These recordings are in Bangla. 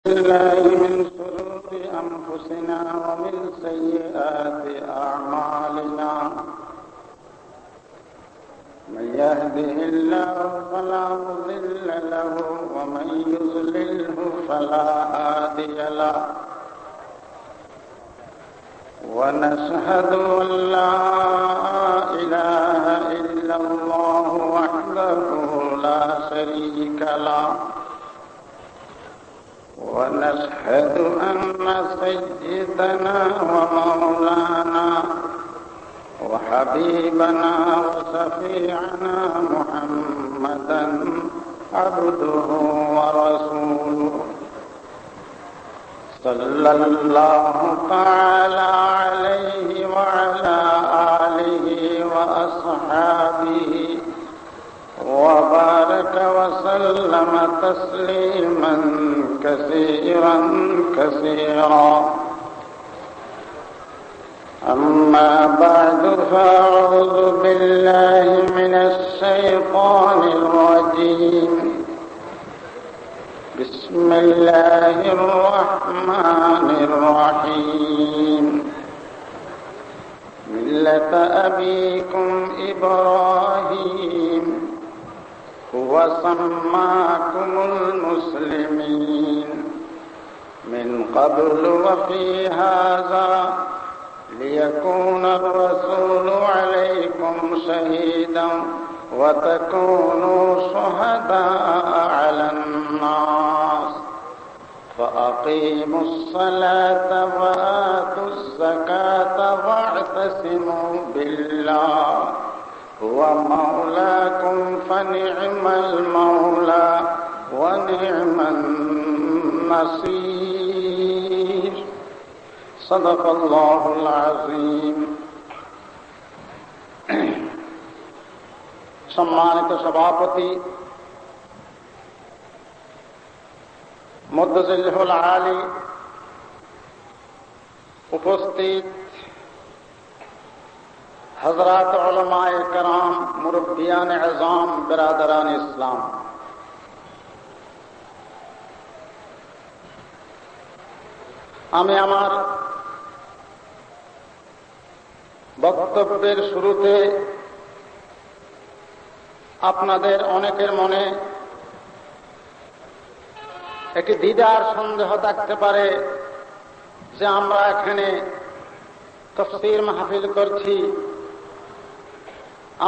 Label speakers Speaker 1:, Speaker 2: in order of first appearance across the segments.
Speaker 1: بالله من شرور أنفسنا ومن سيئات أعمالنا من يهده الله فلا مضل له ومن يضلله فلا هادي له ونشهد أن لا إله إلا الله وحده لا شريك له ونشهد أن سيدنا ومولانا وحبيبنا وشفيعنا محمدا عبده ورسوله صلى الله تعالى عليه وعلى آله وأصحابه وبارك وسلم تسليما كثيرا كثيرا. أما بعد فأعوذ بالله من الشيطان الرجيم. بسم الله الرحمن الرحيم. ملة أبيكم إبراهيم هو سماكم المسلمين من قبل وفي هذا ليكون الرسول عليكم شهيدا وتكونوا شهداء على الناس فأقيموا الصلاة وآتوا الزكاة واعتصموا بالله هو مولاكم فنعم المولى ونعم النصير. صدق الله العظيم. সম্মানিত সভাপতি মুদ্দাজিল্লাহুল আলী, উপস্থিত হযরত উলামায়ে কেরাম, মুরব্বিয়ান আযম, বিরাদরান ইসলাম, আমি আমার বক্তব্যের শুরুতে আপনাদের অনেকের মনে একটি দ্বিধার সন্দেহ থাকতে পারে যে আমরা এখানে তাফসীর মাহফিল করছি,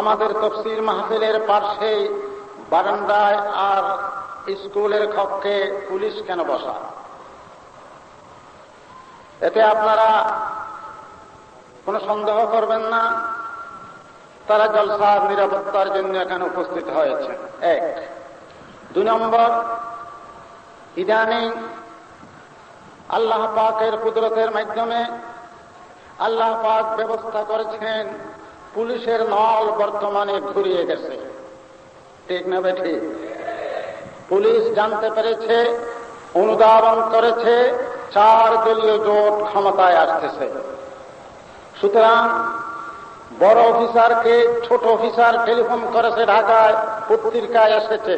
Speaker 1: আমাদের তাফসীর মাহফিলের পাশেই বারান্দায় আর স্কুলের কক্ষে পুলিশ কেন বসা? এতে আপনারা কোনো সন্দেহ করবেন না, তারা জলসার নিরাপত্তার জন্য এখানে উপস্থিত হয়েছে। এক। 2 নম্বর, ইদানিং আল্লাহ পাকের কুদরতের মাধ্যমে আল্লাহ পাক ব্যবস্থা করেছেন, পুলিশের নল বর্তমানে ঘুরিয়ে গেছে। ঠিক না বেঠিক? পুলিশ জানতে পেরেছে, অনুধাবন করেছে 4 দলীয় জোট ক্ষমতায় আসতেছে। সুতরাং বড় অফিসারকে ছোট অফিসার টেলিফোন করেছে, ঢাকায় পত্রিকায় এসেছে।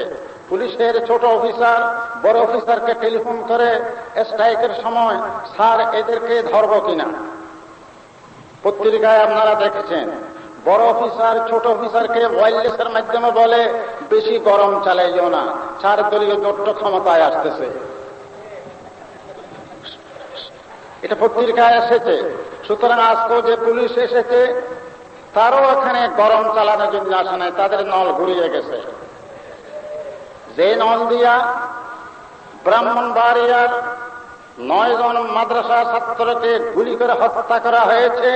Speaker 1: পুলিশের ছোট অফিসার বড় অফিসারকে টেলিফোন করে স্ট্রাইকের সময়, স্যার এদেরকে ধরব কিনা? পত্রিকায় আপনারা দেখেছেন। বড় অফিসার ছোট অফিসারকে ওয়্যারলেসের মাধ্যমে বলে, বেশি গরম চালাইও না, 4 দলীয় জোট ক্ষমতায় আসতেছে। এটা পত্রিকায় এসেছে। সুতরাং আজকেও যে পুলিশ এসেছে, তারও এখানে গরম চালানোর জন্য আসে নাই, তাদের নল ঘুরিয়ে গেছে। যে নল দিয়া ব্রাহ্মণবাড়িয়ার 9 জন মাদ্রাসা ছাত্রকে গুলি করে হত্যা করা হয়েছে,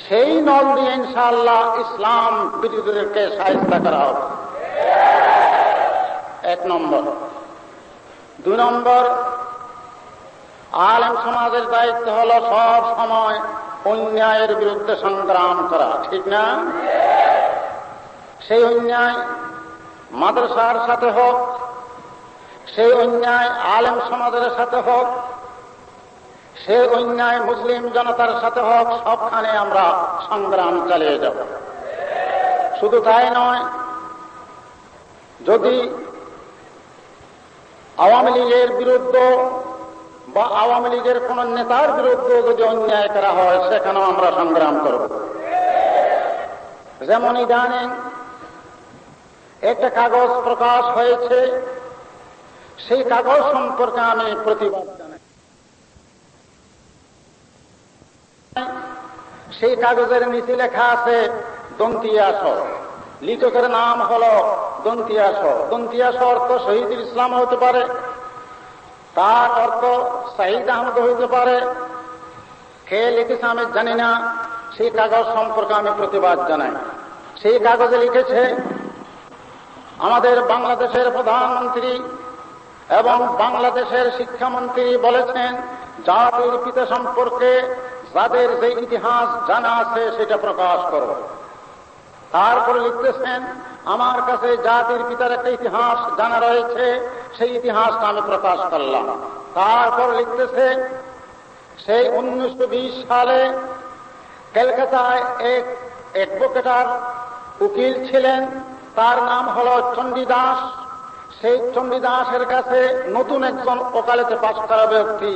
Speaker 1: সেই নল দিয়ে ইনশাআল্লাহ ইসলাম বিরোধীদেরকে শায়েস্তা করা হবে। 1 নম্বর। 2 নম্বর, আলেম সমাজের দায়িত্ব হলো সব সময় অন্যায়ের বিরুদ্ধে সংগ্রাম করা, ঠিক না? সেই অন্যায় মাদ্রাসার সাথে হোক, সেই অন্যায় আলেম সমাজের সাথে হোক, সেই অন্যায় মুসলিম জনতার সাথে হোক, সবখানে আমরা সংগ্রাম চালিয়ে যাব। শুধু তাই নয়, যদি আওয়ামী লীগের বিরুদ্ধে বা আওয়ামী লীগের কোন নেতার বিরুদ্ধে যদি অন্যায় করা হয় সেখানেও আমরা সংগ্রাম করব। যেমন ইদানিং একটা কাগজ প্রকাশ হয়েছে, সেই কাগজ সম্পর্কে আমি প্রতিবাদ জানাই। সেই কাগজের নিচে লেখা আছে দন্তিয়াস, লেখকের নাম হল দন্তিয়াস। দন্তিয়াস অর্থ শহীদুল ইসলাম হতে পারে, তার অর্থ শাহিদ আহমদ হইতে পারে, কে লিখেছে আমি জানি না। সেই কাগজ সম্পর্কে আমি প্রতিবাদ জানাই। সেই কাগজে লিখেছে, আমাদের বাংলাদেশের প্রধানমন্ত্রী এবং বাংলাদেশের শিক্ষামন্ত্রী বলেছেন জাতির পিতা সম্পর্কে যাদের যে ইতিহাস জানা আছে সেটা প্রকাশ করো। তারপরে লিখতেছেন, আমার কাছে জাতির পিতার একটা ইতিহাস জানা রয়েছে, সেই ইতিহাসটা আমি প্রকাশ করলাম। তারপর লিখতেছে, সেই 1920 সালে কলকাতায় এক অ্যাডভোকেটার উকিল ছিলেন, তার নাম হল চণ্ডীদাস। সেই চণ্ডীদাসের কাছে নতুন একজন ওকালতে পাশ করা ব্যক্তি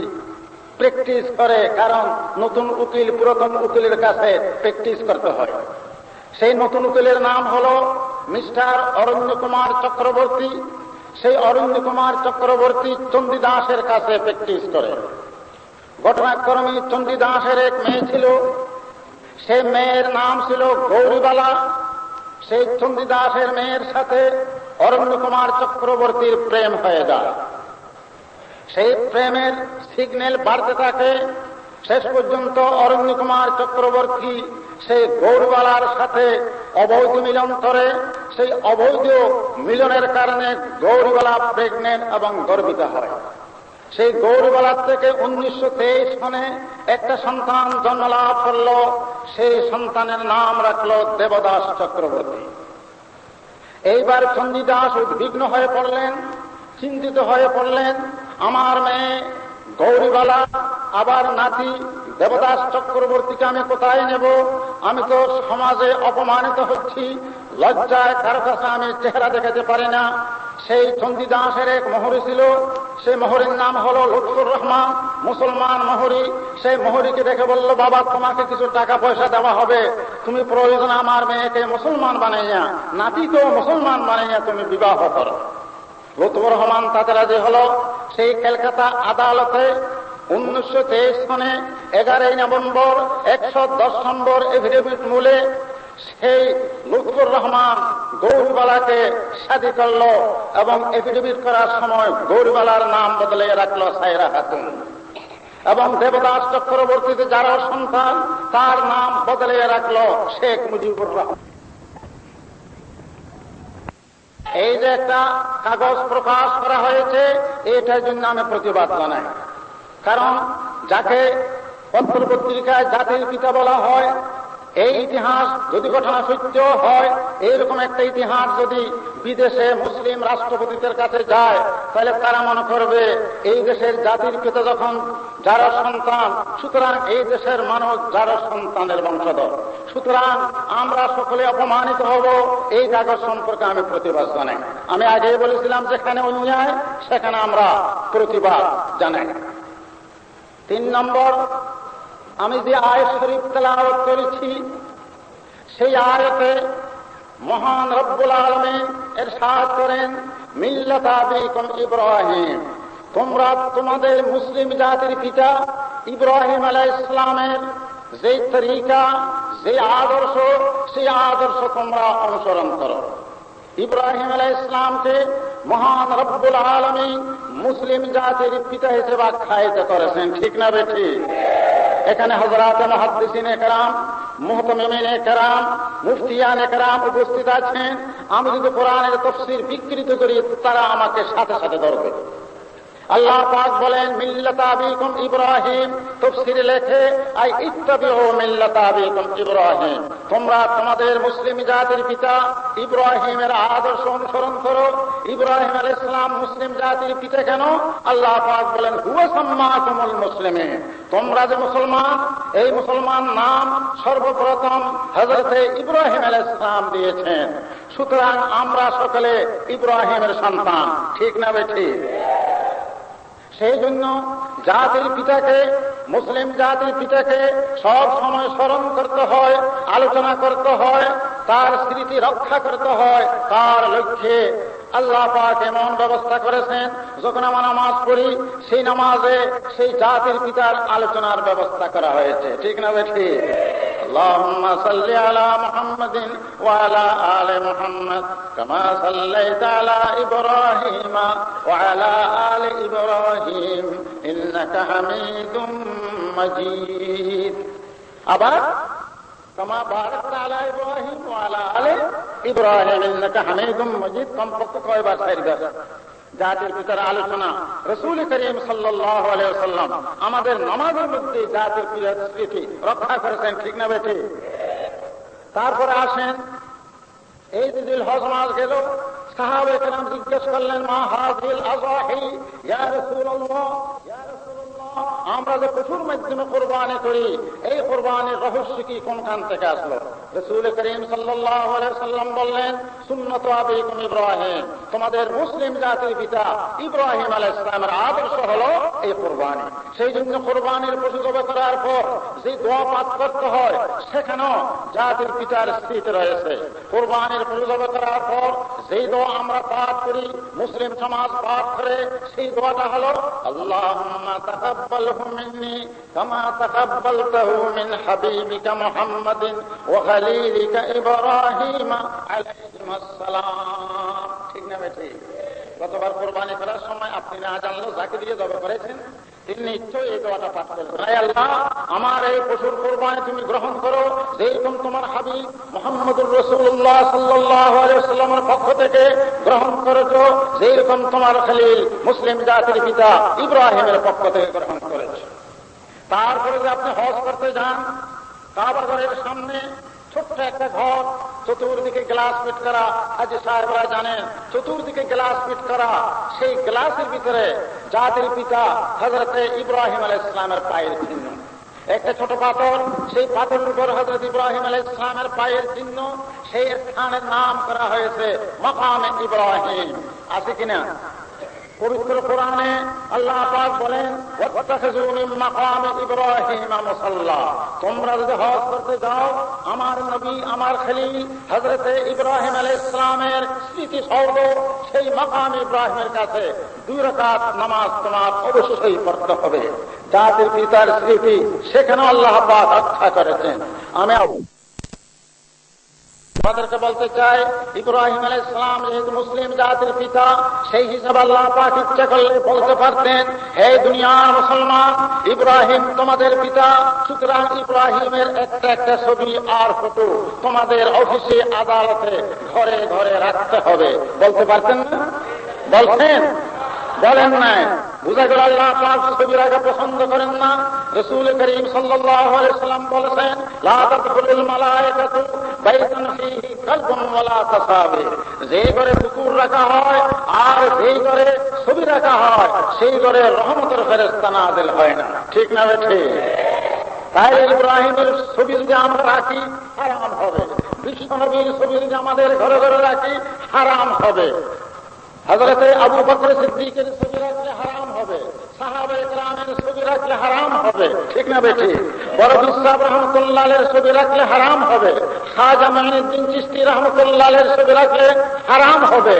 Speaker 1: প্র্যাকটিস করে, কারণ নতুন উকিল পুরাতন উকিলের কাছে প্র্যাকটিস করতে হয়। সেই নতুন উকিলের নাম হল মিস্টার অরণ্য কুমার চক্রবর্তী। সেই অরণ্য কুমার চক্রবর্তী চণ্ডীদাসের কাছে প্র্যাকটিস করে। ঘটনাক্রমে চণ্ডীদাসের এক মেয়ে ছিল, সেই মেয়ের নাম ছিল গৌরীবালা। সেই চণ্ডীদাসের মেয়ের সাথে অরণ্য কুমার চক্রবর্তীর প্রেম হয়ে যায়। সেই প্রেমের সিগন্যাল বাড়তে থাকে। শেষ পর্যন্ত অরণ্য কুমার চক্রবর্তী সেই গৌরবালার সাথে অবৈধ মিলন করে। সেই অবৈধ মিলনের কারণে গৌরবালা প্রেগনেন্ট এবং গর্ভিত হয়। সেই গৌরবালার থেকে 1923 সনে একটা সন্তান জন্মলাভ করল। সেই সন্তানের নাম রাখল দেবদাস চক্রবর্তী। এইবার চণ্ডীদাস উদ্বিগ্ন হয়ে পড়লেন, চিন্তিত হয়ে পড়লেন, আমার মেয়ে গৌরীবালা আবার নাতি দেবদাস চক্রবর্তীকে আমি কোথায় নেব? আমি তো সমাজে অপমানিত হচ্ছি, লজ্জায় কারো কাছে আমি চেহারা দেখাতে পারি না। সেই চণ্ডীদাসের এক মোহরি ছিল, সেই মোহরির নাম হল লুৎফুর রহমান, মুসলমান মোহরি। সেই মোহরিকে দেখে বলল, বাবা তোমাকে কিছু টাকা পয়সা দেওয়া হবে, তুমি প্রয়োজন আমার মেয়েকে মুসলমান বানাইয়া, নাতিকেও মুসলমান বানাইয়া তুমি বিবাহ করো। লুৎফুর রহমান তাতে রাজি হল। সেই কলকাতা আদালতে 1923 সনে 11 নভেম্বর 110 নম্বর এফিডেভিট মূলে সেই লুৎফুর রহমান গৌরীবালাকে শাদী করল এবং এফিডেভিট করার সময় গৌরীবালার নাম বদলে রাখল সায়রা খাতুন, এবং দেবদাস চক্রবর্তীতে যার সন্তান তার নাম বদলে রাখল শেখ মুজিবুর রহমান। এই যে একটা কাগজ প্রকাশ করা হয়েছে, এটার জন্য আমি প্রতিবাদ জানাই। কারণ যাকে পত্র পত্রিকায় জাতির পিতা বলা হয়, এই ইতিহাস যদি ঘটনা সত্য হয়, এইরকম একটা ইতিহাস যদি বিদেশে মুসলিম রাষ্ট্রপতিদের কাছে যায়, তাহলে তারা মনে করবে এই দেশের জাতির পিতা যখন যারা সন্তান, সুতরাং এই দেশের মানুষ যারা সন্তানের বংশধর। সুতরাং আমরা সকলে অপমানিত হব। এই কাগজ সম্পর্কে আমি প্রতিবাদ জানাই। আমি আগেই বলেছিলাম, যেখানে অন্যায় সেখানে আমরা প্রতিবাদ জানাই। 3 নম্বর, আমি যে আয়াত শরীফ তেলাওয়াত করেছি, সেই আয়াতে মহান রব্বুল আলামিন ইরশাদ করেন, মিল্লাত আবিকুম ইব্রাহিম, তোমরা তোমাদের মুসলিম জাতির পিতা ইব্রাহিম আলাইহিস সালামের যে তরিকা, যে আদর্শ, সেই আদর্শ তোমরা অনুসরণ করো। ইব্রাহিম আলাইহিস সালামকে মহান রব্বুল আলামিন মুসলিম জাতির পিতা হিসেবে আখ্যায়িত করেছেন, ঠিক না বেঠিক? এখানে হযরত মুহাদ্দিসিনে কেরাম, মুহতামিমিনে কেরাম, মুফতিয়ানে কেরাম উপস্থিত আছেন। আমি যদি কোরআনের তাফসীর বিকৃত করি, তারা আমাকে সাথে সাথে ধরবে। আল্লাহ পাক বলেন, মিল্লাত আবিকুম ইব্রাহিম, তাফসীরে লেখে আই ইত্তাবিউ মিল্লাত আবিকুম ইব্রাহিম, তোমরা তোমাদের মুসলিম জাতির পিতা ইব্রাহিমের আদর্শ অনুসরণ করো। ইব্রাহিম আলাইহিস সালাম মুসলিম জাতির পিতা কেন? আল্লাহ পাক বলেন, হুয়া সাম্মাকুমুল মুসলিমিন, তোমরা যে মুসলমান, এই মুসলমান নাম সর্বপ্রথম হযরত ইব্রাহিম আলাইহিস সালাম দিয়েছেন। সুতরাং আমরা সকলে ইব্রাহিমের সন্তান, ঠিক না বেঠিক? সেই জন্য জাতির পিতাকে, মুসলিম জাতির পিতাকে সব সময় স্মরণ করতে হয়, আলোচনা করতে হয়, তার স্মৃতি রক্ষা করতে হয়। তার লক্ষ্যে আল্লাহ পাক এমন ব্যবস্থা করেছেন, যখন আমরা নামাজ পড়ি সেই নামাজে সেই জাতির পিতার আলোচনার ব্যবস্থা করা হয়েছে। ঠিক না বেঠি? আল্লাহুম্মা সাল্লি আলা মুহাম্মাদিন ওয়া আলা আলি মুহাম্মাদ কামা সাল্লাইতা আলা ইব্রাহিম ওয়া আলা আলি ইব্রাহিম ইন্নাকা হামিদুম মাজিদ। আবার কামা বারাকতা আলা ইব্রাহিম ওয়া আলা আলি ইব্রাহিম ইন্নাকা হামিদুম মাজিদ। কমপক্ষে কয়বার? 4 বার। জাতির পিতার আলোচনা রাসূল করিম সাল্লাল্লাহু আলাইহি ওয়াসাল্লাম আমাদের নামাজের মধ্যে জাতির পিতার স্মৃতি রক্ষা করেছেন। ঠিক না বেঠি? তারপরে আসেন, এই যে জিলহজ মাস গেল, সাহাবায়ে কেরাম জিজ্ঞেস করলেন, মা হাযিল আযাহি ইয়া রাসূলুল্লাহ, ইয়া রাসূলুল্লাহ, আমরা যে পশুর মাধ্যমে কুরবানি করি, এই কুরবানির রহস্য কি, কোনখান থেকে আসলো? রাসূল করিম সাল্লাল্লাহু আলাইহি ওয়াসাল্লাম বললেন, সুন্নাত আবিকুম ইব্রাহিম, তোমাদের মুসলিম জাতির পিতা ইব্রাহিম আলাইহিস সালামের আদর্শ হলো এই কুরবানি। সেই জন্য কুরবানির পশু জবাই করার পর যে দোয়া পাঠ করতে হয়, সেখানেও জাতির পিতার স্মৃতি রয়েছে। কুরবানির পশু জবাই করার পর যেই দোয়া আমরা পাঠ করি, মুসলিম সমাজ পাঠ করে, সেই দোয়াটা হলো আল্লাহুম্মা তাকাব্বালহু মিন্নি কামা তাকাব্বালতাহু মিন হাবিবিকা মুহাম্মাদিন ওয়া খালিলিকা ইব্রাহিম আলাইহিস সালাম। ঠিক না বেঠি? গতবার কুরবানি করার সময় আপনি না জানলেও যাকে দিয়ে জবাই করেছেন তিনি নিশ্চয়ই এই দোয়াটা পাঠ করবেন, হে আল্লাহ, আমার এই পশুর কুরবানি তুমি গ্রহণ করো, যেরকম তোমার হাবিব মুহাম্মদুর রাসূলুল্লাহ সাল্লাল্লাহু আলাইহি ওয়াসাল্লামের পক্ষ থেকে গ্রহণ করেছো, যেরকম তোমার খলিল মুসলিম জাতির পিতা ইব্রাহিমের পক্ষ থেকে গ্রহণ করেছো। তারপরে যে আপনি হজ করতে যান, কাবার ঘরের সামনে ছোট্ট একটা ঘর, চতুর্দিকে গ্লাস ফিট করা, হাজী সাহেবরা জানেন, চতুর্দিকে গ্লাস ফিট করা, সেই গ্লাসের ভিতরে জাতির পিতা হযরতে ইব্রাহিম আলাইহিস সালামের পায়ের চিহ্ন। একটা ছোট পাথর, সেই পাথরের উপর হযরত ইব্রাহিম আলাইহিস সালামের পায়ের চিহ্ন, সেই স্থানের নাম করা হয়েছে মাকামে ইব্রাহিম। আছে কিনা? পবিত্র কোরআনে আল্লাহ পাক বলেন, ওয়াত্তাখিযু মিন মাকামি ইব্রাহিম মুসাল্লা, তোমরা যদি হজ করতে যাও আমার নবী, আমার খলিল হযরতে ইব্রাহিম আলাইহিস সালামের স্মৃতিসৌধ সেই মাকাম ইব্রাহিমের কাছে 2 রাকাত নামাজ তোমার অবশ্যই পড়তে হবে। জাতির পিতার স্মৃতি সেখানে আল্লাহ পাক রক্ষা করেছেন। আমি আমাদেরকে বলতে চাই, ইব্রাহিম আলাইহিস সালাম যেহেতু মুসলিম জাতির পিতা, সেই হিসাবে আল্লাহ পাক ইচ্ছা করলে বলতে পারতেন, হে দুনিয়ার মুসলমান, ইব্রাহিম তোমাদের পিতা, সুতরাং ইব্রাহিমের একটা একটা ছবি আর ফটো তোমাদের অফিসে, আদালতে, ঘরে ঘরে রাখতে হবে। বলতে পারতেন না? বলছেন? বলেন নাই? বুঝা গেল আল্লাহ পাক ছবি রাখা পছন্দ করেন না। রাসূল করিম সাল্লাল্লাহু আলাইহি ওয়াসাল্লাম বলেছেন, লা তাদখুলুল মালায়েকাতু বাইতান ফীহি কালবুন ওয়ালা তাসাবির, যে ঘরে কুকুর রাখা হয় আর যেই ঘরে ছবি রাখা হয়, সেই ঘরে রহমতের ফেরেশতা নাযিল হয় না। ঠিক না বেঠি? তাই ইব্রাহিমের ছবি যদি আমরা রাখি হারাম হবে, বিশ্ব নবীর ছবি যদি আমাদের ঘরে ঘরে রাখি হারাম হবে, হযরতে আবু বকর সিদ্দিকের ছবি রাখলে হারাম হবে, সাহাবায়ে কেরামের ছবি রাখলে হারাম হবে। ঠিক না বেঠি? বরকত সাহেব রাহমাতুল্লাহ আলাইহির ছবি রাখলে হারাম হবে, খাজা মাইনুদ্দিন চিশতি রাহমাতুল্লাহ আলাইহির ছবি রাখলে হারাম হবে।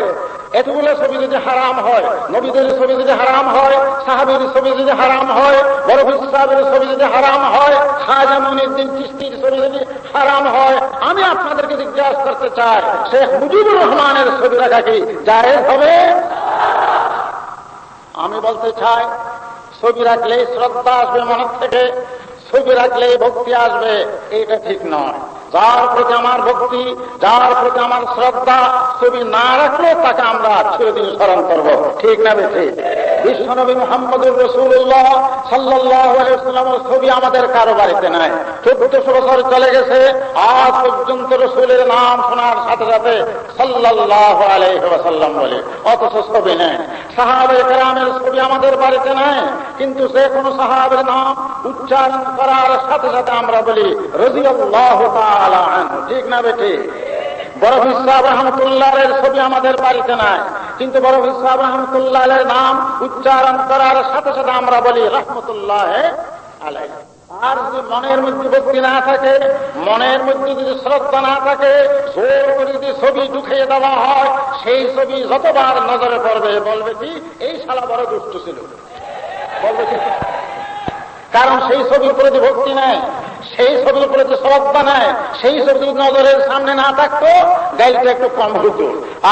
Speaker 1: এতগুলো ছবি যদি হারাম হয়, নবীদের ছবি যদি হারাম হয়, সাহাবীর ছবি যদি হারাম হয়, বরকত সাহেবের ছবি যদি হারাম হয়, খাজা মাইনুদ্দিন চিশতির ছবি যদি হারাম হয়, আমি আপনাদেরকে জিজ্ঞাসা করতে চাই, শেখ মুজিবুর রহমানের ছবি রাখা কি জায়েজ হবে? আমি বলতে চাই, ছবি রাখলে শ্রদ্ধা আসবে মনের থেকে, ছবি রাখলে ভক্তি আসবে, এটা ঠিক নয়। যার প্রতি আমার ভক্তি, যার প্রতি আমার শ্রদ্ধা, ছবি না রাখলে তাকে আমরা চিরদিন স্মরণ করব। ঠিক না বেঠি? বিশ্বনবী মুহাম্মদুর রাসূলুল্লাহ সাল্লাল্লাহু আলাইহি ওয়াসাল্লামের ছবি আমাদের কারো বাড়িতে নাই। 1400 বছর চলে গেছে, আজ পর্যন্ত রাসূলের নাম শোনার সাথে সাথে সাল্লাল্লাহু আলাইহি ওয়াসাল্লাম বলে, অথচ ছবি নেই। সাহাবায়ে কেরামের ছবি আমাদের বাড়িতে নাই, কিন্তু যে কোনো সাহাবের নাম উচ্চারণ করার সাথে সাথে আমরা বলি রাদিয়াল্লাহু তাআলা আনহু। ঠিক না বেঠি? বরকত সাহেব রাহমাতুল্লাহ আলাইহির ছবি আমাদের বাড়িতে নাই, কিন্তু বড় সাহেব রহমতুল্লাহ আলাইহির নাম উচ্চারণ করার সাথে সাথে আমরা বলি রহমতুল্লাহ আলাইহি। আর যদি মনের মধ্যে ভক্তি না থাকে, মনের মধ্যে যদি শ্রদ্ধা না থাকে, জোর করে যদি ছবি ঢুকিয়ে দেওয়া হয়, সেই ছবি যতবার নজরে পড়বে বলবে কি এই শালা বড় দুষ্ট ছিল, বলবে কি? কারণ সেই ছবির প্রতি ভক্তি নাই, সেই ছবির প্রতি শ্রদ্ধা নাই, সেই ছবি নজরের সামনে না থাকতো গাইলটা একটু কম হতো।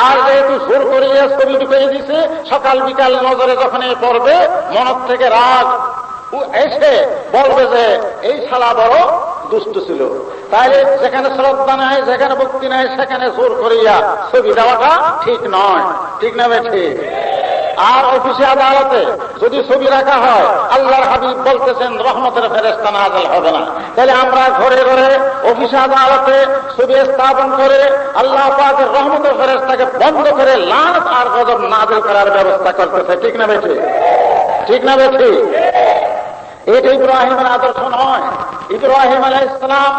Speaker 1: আর যেহেতু জোর করিয়ে ছবি ঢুকিয়ে দিছে, সকাল বিকাল নজরে যখন পড়বে মনের থেকে রাগ এসে বলবে যে এই শালা বড় দুষ্ট ছিল। তাইলে যেখানে শ্রদ্ধা নাই, যেখানে ভক্তি নাই, সেখানে জোর করিয়া ছবি দেওয়াটা ঠিক নয়। ঠিক না বেঠি? আর অফিসে আদালতে যদি ছবি রাখা হয়, আল্লাহর হাবিব বলতেছেন রহমতের ফেরেশতা নাযিল হবে না। তাহলে আমরা ঘরে ঘরে অফিসে আদালতে ছবি স্থাপন করে আল্লাহ পাকের রহমতের ফেরেশতাকে বন্ধ করে লানত আর গজব নাযিল করার ব্যবস্থা করতেছে। ঠিক না বেঠি? ঠিক না বেঠি? এটা ইব্রাহিমের আদর্শ নয়। ইব্রাহিম আলাইহিস সালাম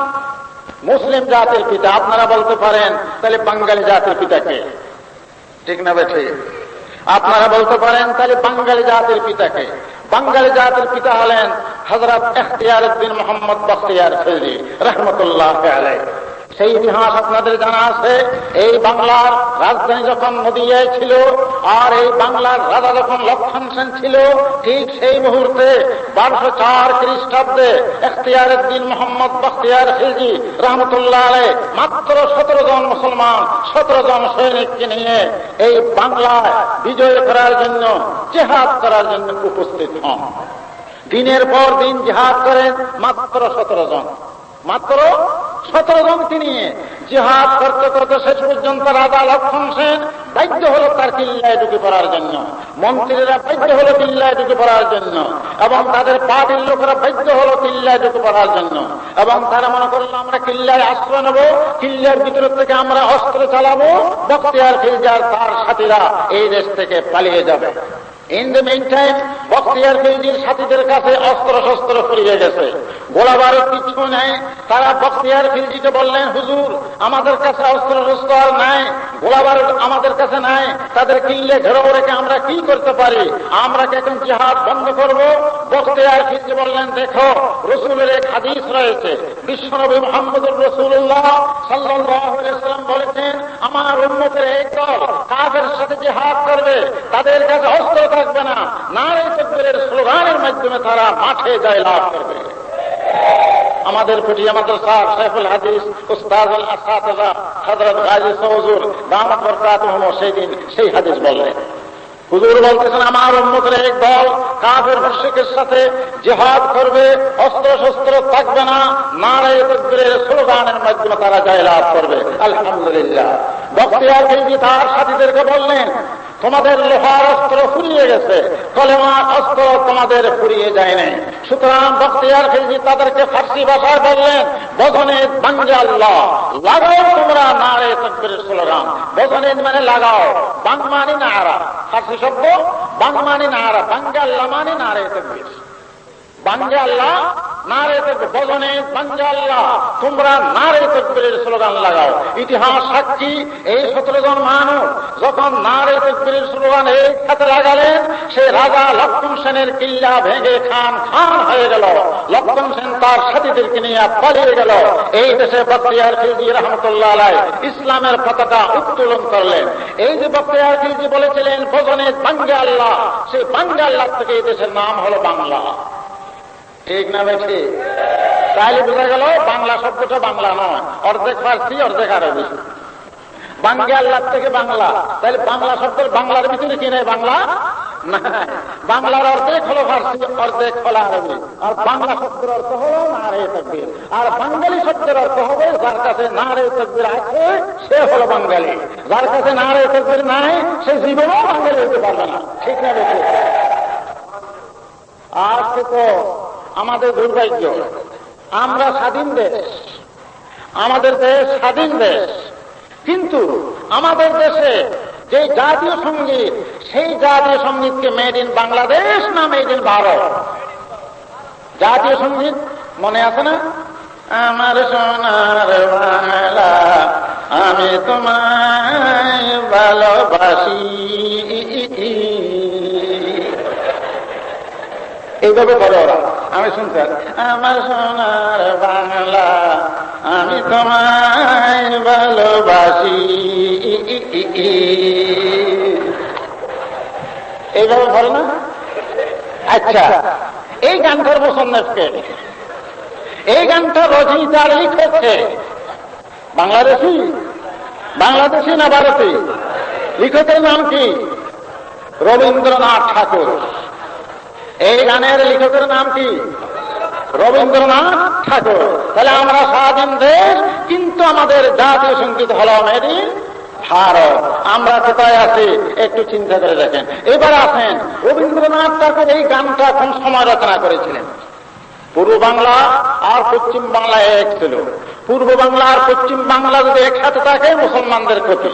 Speaker 1: মুসলিম জাতির পিতা। আপনারা বলতে পারেন তাহলে বাঙালি জাতির পিতাকে? ঠিক না বেঠি? আপনারা বলতে পারেন তাহলে বাঙালি জাতির পিতাকে? বাঙালি জাতির পিতা হলেন হযরত ইখতিয়ারউদ্দিন মোহাম্মদ বখতিয়ার খিলজি রহমতুল্লাহ আলাইহি। সেই ইতিহাস আপনাদের জানা আছে। এই বাংলার রাজধানী যখন নদিয়ায় ছিল, আর এই বাংলার রাজা যখন লক্ষণ সেন ছিল, ঠিক সেই মুহূর্তে 1204 খ্রিস্টাব্দে ইখতিয়ারউদ্দিন মোহাম্মদ বখতিয়ার খিলজি রহমতুল্লাহ আলাইহি মাত্র 17 জন মুসলমান, 17 জন সৈনিককে নিয়ে এই বাংলায় বিজয় করার জন্য, জিহাদ করার জন্য উপস্থিত হন। দিনের পর দিন জিহাদ করেন মাত্র 17 জন, মাত্র 17 জনকে নিয়ে জিহাদ করতে করতে শেষ পর্যন্ত রাজা লক্ষণ সেন বাধ্য হল তার কিল্লায় ঢুকে পড়ার জন্য, মন্ত্রীরা বাধ্য হল কিল্লায় ঢুকে পড়ার জন্য, এবং তাদের পার্টির লোকেরা বাধ্য হল কিল্লায় ঢুকে পড়ার জন্য। এবং তারা মনে করলো আমরা কিল্লায় আশ্রয় নেব, কিল্লার ভিতর থেকে আমরা অস্ত্র চালাবো, বখতিয়ার খিলজি আর তার সাথীরা এই দেশ থেকে পালিয়ে যাবে। In the mean time Bakhtiyar খিলজির সাথীদের কাছে অস্ত্র শস্ত্র ফুরিয়ে গেছে, গোলাবারের কিছু নেই। তারা বখতিয়ার খিলজিকে বললেন, হুজুর আমাদের কাছে অস্ত্র শস্ত্র আর নাই, গোলাবারুদ আমাদের কাছে নাই, তাদের কিল্লে ঘেরাও রেখে আমরা কি করতে পারি? আমরা কি এখন জিহাদ বন্ধ করব? বখতিয়ার খিলজি বললেন, দেখো রাসূলের এক হাদিস রয়েছে, বিশ্বনবী মুহাম্মদুর রাসূলুল্লাহ সাল্লাল্লাহু আলাইহি ওয়াসাল্লাম বলেছেন, আমার উম্মতের এক দল কাফেরের সাথে জিহাদ করবে, তাদের কাছে অস্ত্র থাকবে না, নারে তাকবীরের স্লোগানের মাধ্যমে তারা মাঠে জয়লাভ করবে। আমাদের পটিয়া মাদ্রাসার শাইখুল হাদিস উস্তাদ আল আসাতিজা হযরত গাজী সওজুর দামাত বরকাতুহুম সেদিন সেই হাদিস বললেন। হুজুর বলতেছেন, আমার উম্মতের এক দল কাফের মুশরিকের সাথে জিহাদ করবে, অস্ত্র শস্ত্র থাকবে না, নারে তাকবীরের স্লোগানের মাধ্যমে তারা জয়লাভ করবে। আলহামদুলিল্লাহ। বখতিয়ার খিলজি তার সাথীদেরকে বললেন, তোমাদের লোহার অস্ত্র ফুরিয়ে গেছে, কলেমার অস্ত্র তোমাদের ফুরিয়ে যায় নাই। সুতরাং বখতিয়ার খিলজি তাদেরকে ফার্সি ভাষায় বললেন, বজনে বাঙ্গে আল্লাহ, লাগাও তোমরা নারে তাকবীরের স্লোগান। বজনে মানে লাগাও, বাং মানে নারা, ফার্সি শব্দ বাং মানে নারা, বাঙ্গে আল্লাহ মানে নারে তাকবীর। বাঙ্গে আল্লাহ নারে তাকবীর, বজনে বাঙ্গে আল্লাহ, তোমরা নারে তাকবীরের স্লোগান লাগাও। ইতিহাস সাক্ষী, এই 17 জন মানুষ যখন নারে তাকবীরের স্লোগান এক সাথে লাগালেন, সে রাজা লক্ষণ সেনের কিল্লা ভেঙে খান খান হয়ে গেল। লক্ষণ সেন তার সাথীদেরকে নিয়ে পালিয়ে গেল। এই দেশে বখতিয়ার খিলজি রহমতুল্লাহ আলাইহি ইসলামের পতাকা উত্তোলন করলেন। এই যে বখতিয়ার খিলজি বলেছিলেন বজনে বাঙ্গে আল্লাহ, সেই বাঙ্গে আল্লাহ থেকে এই দেশের নাম হলো বাংলা। ঠিক না বেশি? তাহলে বোঝা গেল বাংলা শব্দটা বাংলা নয়, অর্ধেক ফার্সি অর্ধেক আরবি। বাঙ্গে আল্লাহ থেকে বাংলা, তাহলে বাংলা শব্দের বাংলার ভিতরে কি নেই? বাংলা না, বাংলার অর্ধেক হলো ফার্সি, অর্ধেক হলো আরবি। আর বাংলা শব্দের অর্থ হলো নারে তাকবীর, আর বাঙালি শব্দের অর্থ হবে যার কাছে নারে তাকবীর আছে সে হলো বাঙালি, যার কাছে নারে তাকবীর নাই সে জীবনেও বাঙালি হতে পারবে না। ঠিক না বেশি? আজকে তো আমাদের দুর্ভাগ্য, আমরা স্বাধীন দেশ, আমাদের দেশ স্বাধীন দেশ, কিন্তু আমাদের দেশে যে জাতীয় সঙ্গীত, সেই জাতীয় সঙ্গীতকে মেড ইন বাংলাদেশ না মেড ইন ভারত? জাতীয় সঙ্গীত মনে আছে না? আমার সোনার বাংলা আমি তোমায় ভালোবাসি। এইভাবে বলে ওরা, আমি শুনতে, আমার সোনার বাংলা আমি তোমায় ভালোবাসি, এইভাবে বলে না? আচ্ছা, এই গানটার মুসন্নফকে, এই গানটা রচয়িতার লিখেছে বাংলাদেশি, বাংলাদেশি না ভারতী? লিখকের নাম কি? রবীন্দ্রনাথ ঠাকুর। এই গানের লেখকের নাম কি? রবীন্দ্রনাথ ঠাকুর। তাহলে আমরা স্বাধীন দেশ, কিন্তু আমাদের জাতীয় সঙ্গীত হল মেড ইন ভারত। আমরা কোথায় আছি একটু চিন্তা করে দেখেন। এবার আসেন, রবীন্দ্রনাথ ঠাকুর এই গানটা কোন সময় রচনা করেছিলেন? পূর্ব বাংলা আর পশ্চিম বাংলা এক ছিল। পূর্ব বাংলা আর পশ্চিম বাংলা যদি একসাথে থাকে মুসলমানদের ক্ষতি।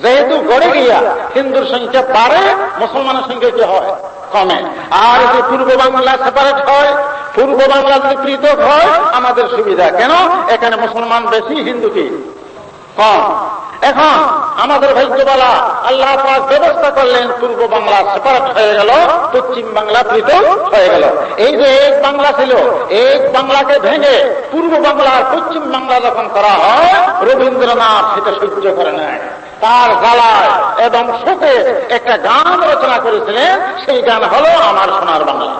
Speaker 1: যেহেতু গড়ে গিয়া হিন্দুর সংখ্যা বাড়ে, মুসলমানের সংখ্যা কি হয়? কমে। আর যদি পূর্ব বাংলা সেপারেট হয়, পূর্ব বাংলা যদি পৃথক হয়, আমাদের সুবিধা। কেন? এখানে মুসলমান বেশি, হিন্দু কি কম। এখন আমাদের ভাগ্যবালা, আল্লাহ পাক ব্যবস্থা করলেন, পূর্ব বাংলা সেপারেট হয়ে গেল, পশ্চিম বাংলা পৃথক হয়ে গেল। এই যে এক বাংলা ছিল, এক বাংলাকে ভেঙে পূর্ব বাংলা আর পশ্চিম বাংলা যখন করা হয়, রবীন্দ্রনাথ সেটা সহ্য করে নেয়। তার জ্বালায় এবং শোকে একটা গান রচনা করেছিলেন। সেই গান হলো আমার সোনার বাংলা।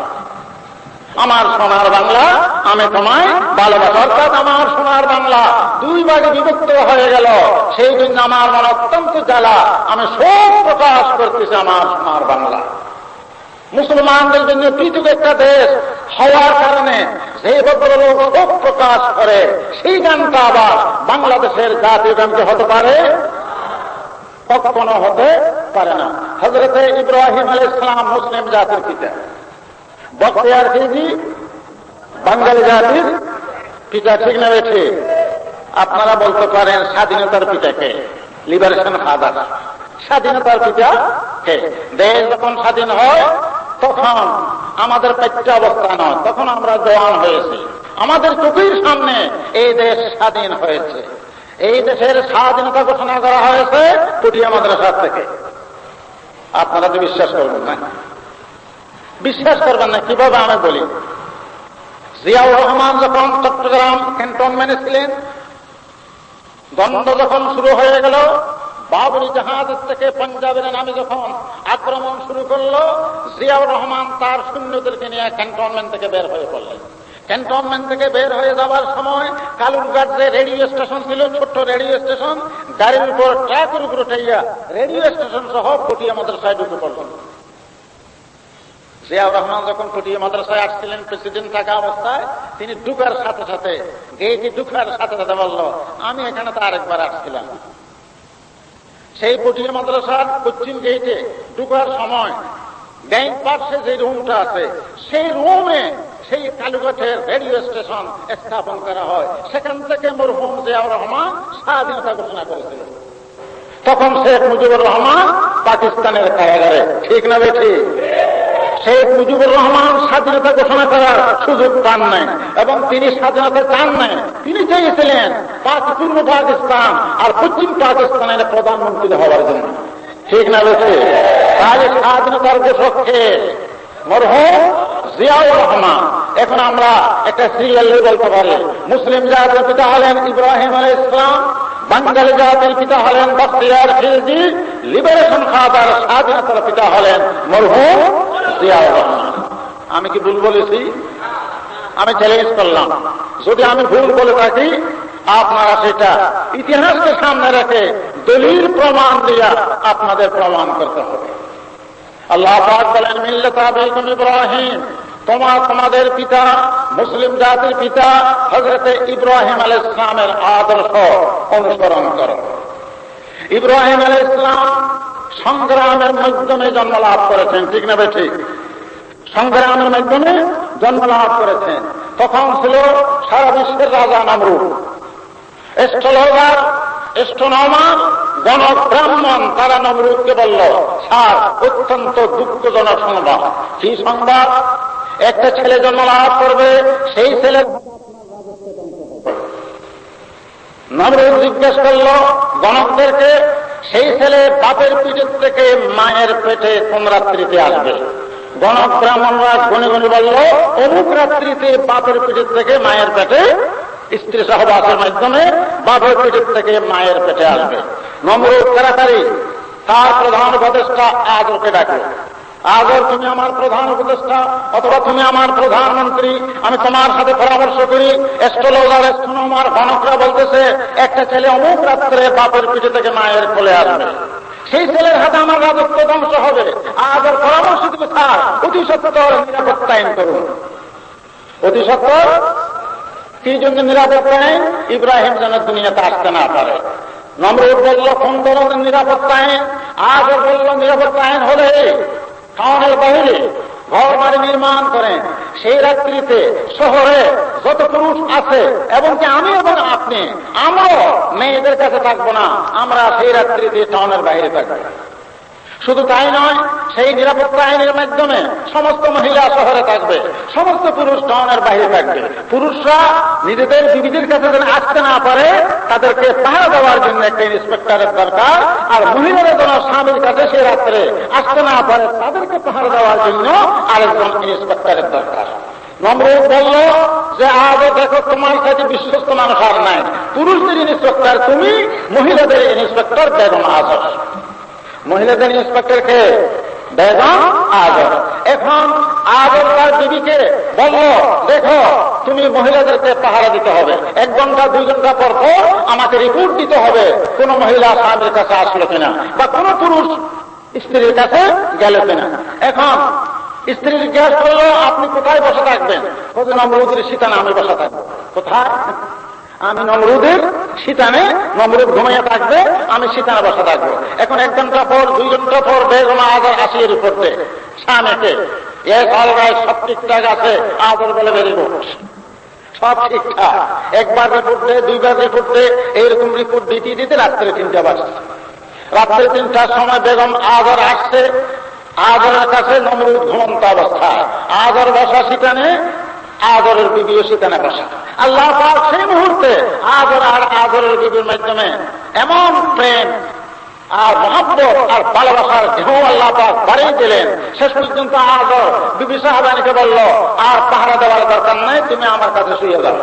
Speaker 1: আমার সোনার বাংলা আমি তোমায় ভালোবাসি। অর্থাৎ আমার সোনার বাংলা দুই ভাগে বিভক্ত হয়ে গেল। সেই জন্য আমার মনে অত্যন্ত জ্বালা, আমি শোক প্রকাশ করতেছি আমার সোনার বাংলা। মুসলমানদের জন্য পৃথক একটা দেশ হওয়ার কারণে যে ভদ্রলোক শোক প্রকাশ করে, সেই গানটা আবার বাংলাদেশের জাতীয় গান হতে পারে? কখনো হতে পারে না। হযরতে ইব্রাহিম আলাইহিস সালাম মুসলিম জাতির পিতা, বখতিয়ার খিলজি বাঙালি জাতির পিতা, ঠিক না বেঠি? আপনারা বলতে পারেন স্বাধীনতার পিতাকে, লিবারেশন ফাদার। স্বাধীনতার পিতা কে? দেশ যখন স্বাধীন হয় তখন আমাদের পেট্টা অবস্থা নয়, তখন আমরা জওয়ান হয়েছি। আমাদের চোখের সামনে এই দেশ স্বাধীন হয়েছে। এই দেশের স্বাধীনতা ঘোষণা করা হয়েছে পটিয়া মাদ্রাসা থেকে। আপনারা তো বিশ্বাস করবেন না, বিশ্বাস করবেন না। কিভাবে আমি বলি, জিয়াউর রহমান যখন চট্টগ্রাম ক্যান্টনমেন্টে ছিলেন, দ্বন্দ্ব যখন শুরু হয়ে গেল, বাবরি জাহাজ থেকে পাঞ্জাবের নামে যখন আক্রমণ শুরু করলো, জিয়াউর রহমান তার সৈন্যদেরকে নিয়ে ক্যান্টনমেন্ট থেকে বের হয়ে পড়লেন। ক্যান্টনমেন্ট থেকে বের হয়ে যাওয়ার সময় কালুরঘাট যে রেডিও স্টেশন ছিল, ছোট্ট রেডিও স্টেশন, গাড়ির উপর ট্রাকের উপর উঠাইয়া রেডিও স্টেশন সহ পটিয়া মাদ্রাসায় ঢুকে পড়লেন। জিয়াউর রহমান যখন পটিয়া মাদ্রাসায় আসছিলেন প্রেসিডেন্ট থাকা অবস্থায়, তিনি ঢুকার সাথে সাথে, গেটে ঢুকার সাথে সাথে বলল, আমি এখানে তো আরেকবার আসছিলাম। সেই পটিয়া মাদ্রাসার পশ্চিম গেটে ঢুকার সময় ব্যাংক পার্শ্বে যে রুমটা আছে, সেই রুমে সেই কালুঘাটের রেডিও স্টেশন স্থাপন করা হয়। সেখান থেকে মরহুম জিয়াউর রহমান স্বাধীনতা ঘোষণা করেছিল। তখন শেখ মুজিবুর রহমান পাকিস্তানের কারাগারে, ঠিক না বেঠি? শেখ মুজিবুর রহমান স্বাধীনতা ঘোষণা করার সুযোগ পান নাই, এবং তিনি স্বাধীনতা চান নাই। তিনি চেয়েছিলেন পূর্ব পাকিস্তান আর পশ্চিম পাকিস্তানের প্রধানমন্ত্রী হওয়ার জন্য, ঠিক না বেঠি? তাহলে স্বাধীনতার ঘোষককে মরহুম জিয়াউর রহমান। এখন আমরা একটা সিরিয়ালে বলতে পারি, মুসলিম জাতির পিতা হলেন ইব্রাহিম আলাইহিস সালাম, বাঙালি জাতির পিতা হলেন বখতিয়ার খিলজি, লিবারেশন ফাদার স্বাধীনতার পিতা হলেন মরহুম জিয়াউর রহমান। আমি কি ভুল বলেছি? আমি চ্যালেঞ্জ করলাম, যদি আমি ভুল বলে থাকি আপনারা সেটা ইতিহাসকে সামনে রেখে দলিল প্রমাণ দিয়া আপনাদের প্রমাণ করতে হবে। আল্লাহ পাক বলেন, মিল্লাত আবিকুম ইব্রাহিম, তোমাদের পিতা, মুসলিম জাতির পিতা হযরতে ইব্রাহিম আলাইহিস সালামের আদর্শ অনুসরণ করো। ইব্রাহিম আলাইহিস সালাম সংগ্রামের মাধ্যমে জন্ম লাভ করেছেন, ঠিক না বেঠিক? সংগ্রামের মাধ্যমে জন্ম লাভ করেছেন। তখন ছিল সারা বিশ্বের রাজা নমরুদ, এস্ট্রোলজার, এস্ট্রোনমার, গণব্রাহ্মণ। তারা নমরুদকে বলল, স্যার, অত্যন্ত দুঃখজনক সংবাদ। কি সংবাদ? একটা ছেলে জন্ম লাভ করবে, সেই ছেলে। নমরুদ জিজ্ঞেস করল, গণকদেরকে, সেই ছেলে বাপের পিঠের থেকে মায়ের পেটে কোন রাত্রিতে আসবে। গণক ব্রাহ্মণরা গুনে গুনে বলল অমুক রাত্রিতে বাপের পিঠের থেকে মায়ের পেটে স্ত্রী সহবাসের মাধ্যমে বাপের পিঠের থেকে মায়ের পেটে আসবে। নমরুদ তাড়াতাড়ি তার প্রধান উপদেষ্টা আজরকে ডাকলো, আজর তুমি আমার প্রধান উপদেষ্টা অথবা তুমি আমার প্রধানমন্ত্রী, আমি তোমার সাথে পরামর্শ করি। অ্যাস্ট্রোলজার অ্যাস্ট্রোনমার গণকরা বলতেছে একটা ছেলে অমুক রাত্রে বাপের পিঠে থেকে মায়ের কোলে আসবে, সেই ছেলের হাতে আমার রাজত্ব ধ্বংস হবে। আজর পরামর্শ দিতে স্যার অতি সত্বর নিরাপত্তা আইন করুন। অতি সত্বর কি জন্য নিরাপত্তা আইন? ইব্রাহিম যেন দুনিয়াতে আসতে না পারে। নমরুদ বলল কোন ধরনের নিরাপত্তা আইন? আজর বলল নিরাপত্তা আইন হলে টাউনের বাহিরে ঘর বাড়ি নির্মাণ করেন, সেই রাত্রিতে শহরে যত পুরুষ আছে এবং কি আমি এবং আপনি আমরাও মেয়েদের কাছে থাকবো না, আমরা সেই রাত্রিতে টাউনের বাইরে থাকবো। শুধু তাই নয়, সেই নিরাপত্তা আইনের মাধ্যমে সমস্ত মহিলা শহরে থাকবে, সমস্ত পুরুষ টাউনের বাইরে থাকবে। পুরুষরা নিজেদের বিবিদের কাছে যেন আসতে না পারে তাদেরকে পাহারা দেওয়ার জন্য একটা ইন্সপেক্টরের দরকার, আর মহিলারা যেন স্বামীর কাছে সে রাত্রে আসতে না পারে তাদেরকে পাহারা দেওয়ার জন্য আরেকজন ইন্সপেক্টরের দরকার। নমরুদ বলল যে আজও দেখো তোমার কাছে বিশ্বস্ত মানুষ আর নাই, পুরুষদের ইন্সপেক্টর তুমি, মহিলাদের ইন্সপেক্টর বেগম আজর। মহিলাদের ইন্সপেক্টরকে বেগম আজর। এখন আজর তার বিবিকে বলল দেখো তুমি মহিলাদেরকে পাহারা দিতে হবে, 1 ঘন্টা 2 ঘন্টা পর পর আমাকে রিপোর্ট দিতে হবে কোন মহিলা স্বামীর কাছে আসলো কিনা বা কোন পুরুষ স্ত্রীর কাছে গেল কিনা। এখন স্ত্রী জিজ্ঞাসা করলো আপনি কোথায় বসে থাকবেন? নমরুদের শীতানে আমি বসে থাকবো। কোথায়? আমি নমরুদের শীতানে, নমরুদ ঘুমাইয়া থাকবে, আমি শীতানে বসে থাকবো। এখন 1 ঘন্টা পর 2 ঘন্টা পর বেগম আজর আসিয়ে রিপোর্ট দেয় স্বামীকে, সব ঠিকঠাক আছে। আজর বলে বেরিয়ে সব ঠিকঠাক। 1 বার রিপোর্ট দেয়, 2 বার রিপোর্ট দেয়, এইরকম রিপোর্ট দিতে দিতে রাত্রে 3টা বাজছে। রাত্রে 3টার সময় বেগম আজর আসছে, আজরের কাছে নমরুদ ঘুমন্ত অবস্থায়, আজর বসা শীতানে, আজরের বিবিও শীতানে বসা। আল্লাহ পাক সেই মুহূর্তে আজর আর আজরের বিবির মাধ্যমে এমন প্রেম আর মহব্বত আর ভালোবাসার ঢেউ আল্লাহ পাক বাড়িয়ে দিলেন। শেষ পর্যন্ত আজর বিবি সাহাবাকে বলল আর পাহারা দেওয়ার দরকার নাই, তুমি আমার কাছে শুয়ে যাও,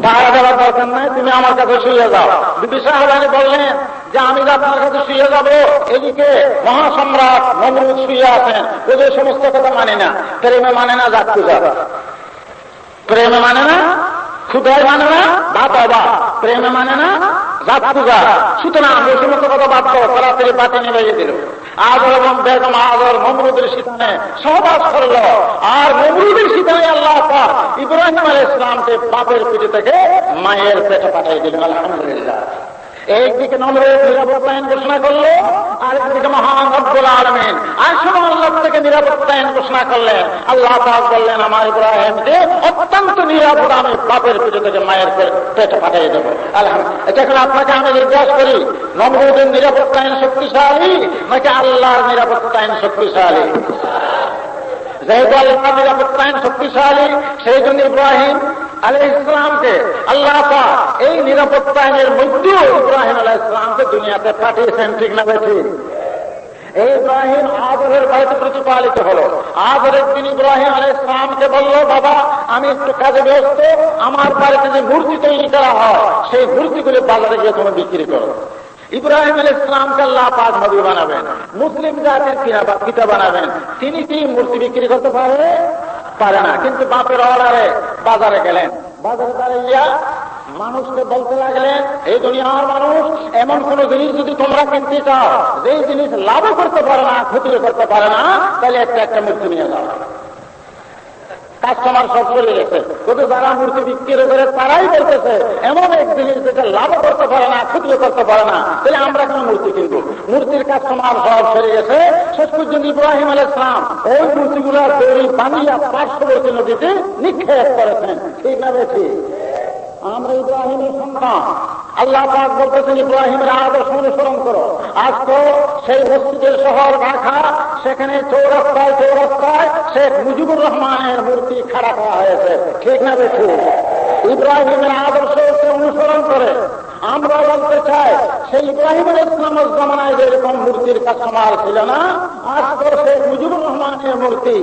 Speaker 1: পাহারা দেওয়ার দরকার নাই, তুমি আমার কাছে শুয়ে যাও। বিবি সাহাবানি বললেন যে আমি আপনার কাছে শুয়ে যাব, এদিকে মহাসম্রাট নমরুদ শুয়ে আছেন, ওদের সমস্ত কথা মানে না, প্রেমে মানে না, জাত পূজা প্রেমে মানে না, ক্ষুদায় মানে না, ভাত অবা প্রেমে মানে না, জাত পূজা। সুতরাং ওই সমস্ত কথা বাদ করো, তাড়াতাড়ি বাতি নিয়ে দিল। আজর এবং বেগম আজর নমরুদের শীতানে সহবাস করল, আর নমরুদের শীতানে আল্লাহ পাক ইব্রাহিম আলাইহিস সালামকে বাপের পিঠে থেকে মায়ের পেটে পাঠিয়ে দিলেন। আলহামদুলিল্লাহ। একদিকে নমরুদ নিরাপত্তা আইন ঘোষণা করলো, আরেকদিকে মহান রব্বুল আলামিন আসমান আল্লাহ থেকে নিরাপত্তা আইন ঘোষণা করলেন। আল্লাহ পাক বললেন আমার ইব্রাহিমকে অত্যন্ত নিরাপদ আমি বাপের পিঠে থেকে মায়ের পেটে পাঠিয়ে দেবো। আলহামদুলিল্লাহ। এখন আপনাকে আমি জিজ্ঞাসা করি, নমরুদের নিরাপত্তা আইন শক্তিশালী নাকি আল্লাহর নিরাপত্তা আইন শক্তিশালী? যেহেতু আল্লাহর নিরাপত্তা আইন শক্তিশালী, সেই জন্য ইব্রাহিম আলাইহিস সালামকে আল্লাহ পাক এই নিরাপত্তা আইনের মধ্যেও ইব্রাহিম আলাইহিস সালামকে দুনিয়াতে পাঠিয়েছেন। ঠিক না বেঠিক? এই ইব্রাহিম আজরের বাড়িতে প্রতিপালিত হলো। আজর একদিন ইব্রাহিম আলাইহিস সালামকে বলল বাবা আমি একটু কাজে ব্যস্ত, আমার বাড়িতে যে মূর্তি তৈরি করা হয় সেই মূর্তিগুলি বাজারে গিয়ে তুমি বিক্রি করো। ইব্রাহিম আলাইহিস সালামকে আল্লাহ পাক নবী বানাবেন, মুসলিম জাতির পিতা বানাবেন, তিনি কি মূর্তি বিক্রি করতে পারে না। কিন্তু বাপের অর্ডারে বাজারে গেলেন, বাজারে দাঁড়াইয়া মানুষকে বলতে লাগলেন এই দুনিয়ার মানুষ এমন কোন জিনিস যদি তোমরা কিনতে চাও যেই জিনিস লাভও করতে পারে না ক্ষতিও করতে পারে না, তাহলে একটা একটা মূর্তি নিয়ে যাও। কাস্টমার সব চলে গেছে, কিন্তু যারা মূর্তি বিক্রি করে তারাই বলতেছে এমন এক জিনিস যেটা লাভও করতে পারে না ক্ষতিও করতে পারে না, তাহলে আমরা কেন মূর্তি কিনবো? মূর্তির কাস্টমার সব চলে গেছে। শেষ পর্যন্ত ইব্রাহিম আলাইহিস সালাম ওই মূর্তিগুলোর তৈরি বানিয়ে পার্শ্ববর্তী নদীতে নিক্ষেপ করেছেন। ঠিক না বেশি? আমরা ইব্রাহিমের সন্তান, আল্লাহ পাক বলতেছেন ইব্রাহিমের আদর্শ অনুসরণ করো। আজ তো সেই মসজিদের শহর ঢাকা, সেখানে চৌরাস্তায় চৌরাস্তায় শেখ মুজিবুর রহমানের মূর্তি খাড়া করা হয়েছে। ঠিক না বেশি? ইব্রাহিমের আদর্শকে অনুসরণ করে আমরা বলতে চাই সেই ইব্রাহিম আলাইহিস সালামের জমানায় যেরকম মূর্তির কাস্টমার ছিল না, আজকে সেই মুজিবুর রহমানের মূর্তি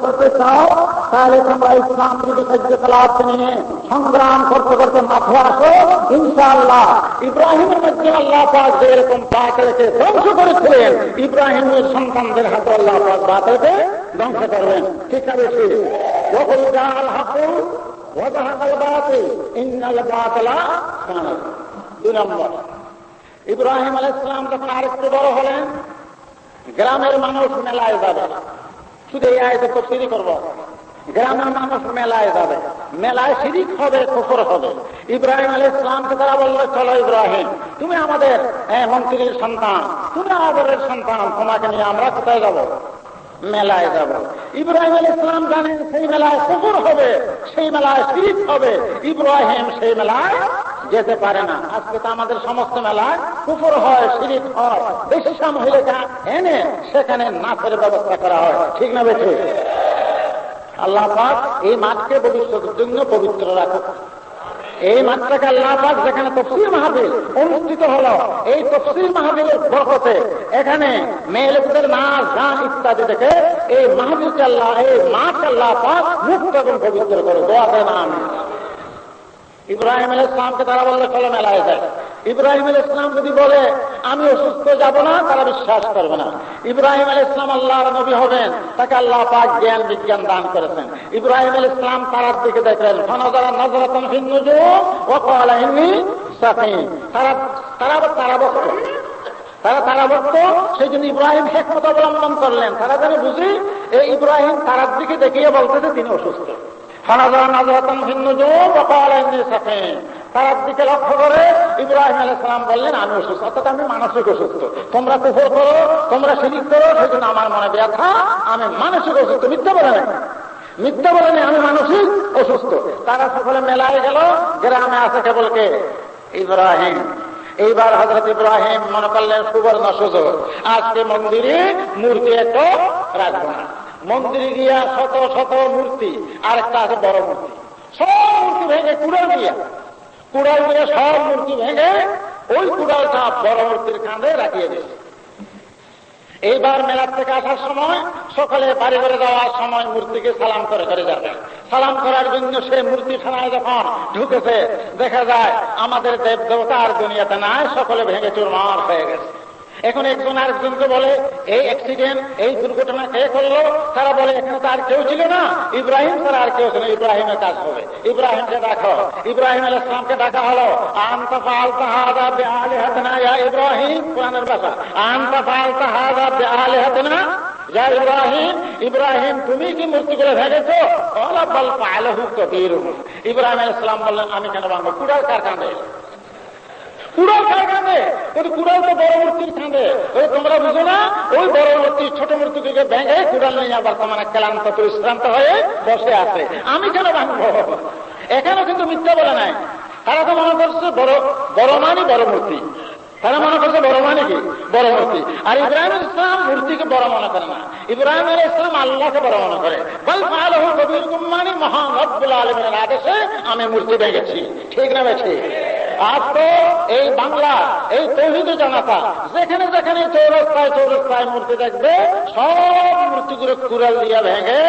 Speaker 1: করতে চাও, তাহলে তোমরা ইসলাম বিরোধী কার্যকলাপ নিয়ে সংগ্রাম করতে করতে মাঠে আসো। ইনশাআল্লাহ ইব্রাহিমের মধ্যে আল্লাহ পাক যেরকম বাতিলকে ধ্বংস করেছিলেন, ইব্রাহিমের সন্তানদের হাতে আল্লাহ পাক বাতিলকে ধ্বংস করবেন। ঠিক আছে, ওয়াকুল জাআল হাক্কু ওয়া যাহাকাল বাতিল ইন্নাল বাতিলা কানা। 2 নম্বর, ইব্রাহিম আলাইহিস সালাম যখন আরেকটু বড় হলেন, গ্রামের মানুষ মেলায় যাবে। শুধু এই আয়াতে তাফসীর করব, গ্রামের মানুষ মেলায় যাবে, মেলায় শিরিক হবে, কুফর হবে। ইব্রাহিম আলাইহিস সালামকে তারা বলল, চলো ইব্রাহিম, তুমি আমাদের মন্ত্রীর সন্তান, তুমি আমাদের সন্তান, তোমাকে নিয়ে আমরা কোথায় যাব? মেলায় যাব। ইব্রাহিম আলাইহিস সালাম জানেন সেই মেলায় কুফর হবে, সেই মেলায় শিরিক হবে। ইব্রাহিম সেই মেলায় যেতে পারে না। আজকে তো আমাদের সমস্ত মেলায় কুফর হয়, শিরিক হয়, বেশ্যা মহিলাকে এনে সেখানে নাচের ব্যবস্থা করা হয়। ঠিক না বেঠে? আল্লাহ পাক এই মাঠকে ভবিষ্যতের জন্য পবিত্র রাখুক। এই মাঠটাকে আল্লাহ পাক যেখানে তাফসীর মাহফিল অনুষ্ঠিত হলো, এই তাফসীর মাহফিলের বরকতে এখানে মেয়ে লোকদের নাচ গান ইত্যাদি দেখে এই মাহফিলকে আল্লাহ, এই মাঠ আল্লাহ পাক মুক্ত এবং পবিত্র করে। দোয়া দেন আমিন। ইব্রাহিম আলাইহিস সালামকে তারা বললে চলো মেলায় যায়। ইব্রাহিম আলাইহিস সালাম যদি বলে আমি অসুস্থ যাব না, তারা বিশ্বাস করবে না। ইব্রাহিম আলাইহিস সালাম আল্লাহর নবী হবেন, তাকে আল্লাহ পাক জ্ঞান বিজ্ঞান দান করেছেন। ইব্রাহিম আলাইহিস সালাম তারার দিকে দেখলেন, ফানাযারা নাযরাতান ফিন নুজুম ওয়া ক্বালা ইন্নী সাকিম। তারা ভক্ত, সেই জন্য ইব্রাহিম হিকমত অবলম্বন করলেন। তারা যেন বুঝি এই ইব্রাহিম তারার দিকে দেখিয়ে বলতেছে তিনি অসুস্থ। তার দিকে লক্ষ্য করে ইব্রাহিম আলাইহিস সালাম বললেন আমি অসুস্থ, অর্থাৎ আমি মানসিক অসুস্থ। তোমরা কুফর করো, তোমরা শিরক করো, সেই জন্য আমার মনে ব্যথা, আমি মানসিক অসুস্থ। মিথ্যা বলে নেই, আমি মানসিক অসুস্থ। তারা সকলে মেলায় গেল, গ্রামে আছে কেবল কে? ইব্রাহিম। এইবার হযরত ইব্রাহিম মনে করলেন সুবর্ণ সুযোগ, আজকে মন্দিরে মূর্তি একটু রাখবো না। মন্দিরে গিয়া শত শত মূর্তি, আর একটা আছে বড় মূর্তি, সব মূর্তি ভেঙে কুড়াল দিয়ে সব মূর্তি ভেঙে ওই কুড়ালটা বড় মূর্তির কাঁধে রাখিয়ে দিয়েছে। এইবার মেলার থেকে আসার সময় সকালে বাড়ি করে যাওয়ার সময় মূর্তিকে সালাম করে যাবে। সালাম করার জন্য সে মূর্তিখানায় যখন ঢুকেছে, দেখা যায় আমাদের দেব দেবতা আর দুনিয়াতে নাই, সকলে ভেঙে চুরমার হয়ে গেছে। এখন একজন আরেকজনকে বলে এই অ্যাক্সিডেন্ট, এই দুর্ঘটনা কে করলো? তারা বলে এখানে তো আর কেউ ছিল না, ইব্রাহিম ছাড়া আর কেউ ছিল, ইব্রাহিমের কাজ হবে, ইব্রাহিমকে ডাকো। ইব্রাহিম আলাইহিস সালামকে ডাকা হলো, আনতা ফাআলতা হাযা বিআলিহাতিনা ইয়া ইব্রাহিম। কোরআনের ভাষা, আনতা ফাআলতা হাযা বিআলিহাতিনা ইয়া ইব্রাহিম। ইব্রাহিম তুমি কি মূর্তিগুলো ভেঙেছো? ক্বালা বাল ফাআলাহু কাবীরুহুম। ইব্রাহিম আলাইহিস সালাম বললেন আমি কেন ভাঙবো? কুড়াল কার কাঁধে? কুড়াল কার কাঁধে? কুড়াল তো বড় মূর্তির কাঁধে। তোমরা বুঝো না, ওই বড় মূর্তি ছোট মূর্তিকে ভেঙে কুড়াল নিয়ে বর্তমানে ক্লান্ত পরিশ্রান্ত হয়ে বসে আছে, আমি কেন ভাঙবো? এখানেও কিন্তু মিথ্যা বলে নাই। তারা তো মনে করছে বড় মানি বড় মূর্তি, তারা মনে করছে বড় মানে কি বড় মূর্তি। আর ইব্রাহিম আলাইহিস সালাম মূর্তিকে বড় মনে করে না, ইব্রাহিম আলাইহিস সালাম আল্লাহকে বড় মনে করে। বল ফাআলাহু কাবীরুকুম, মানে মহান রব্বুল আলামিনের আদেশে আমি মূর্তি ভেঙেছি। ঠিক না বেঠি? আজ তো এই বাংলা, এই তৌহিদ জনতা যেখানে যেখানে চৌরাস্তায় মূর্তি দেখবে, সব মূর্তিগুলো কুড়াল দিয়ে ভেঙে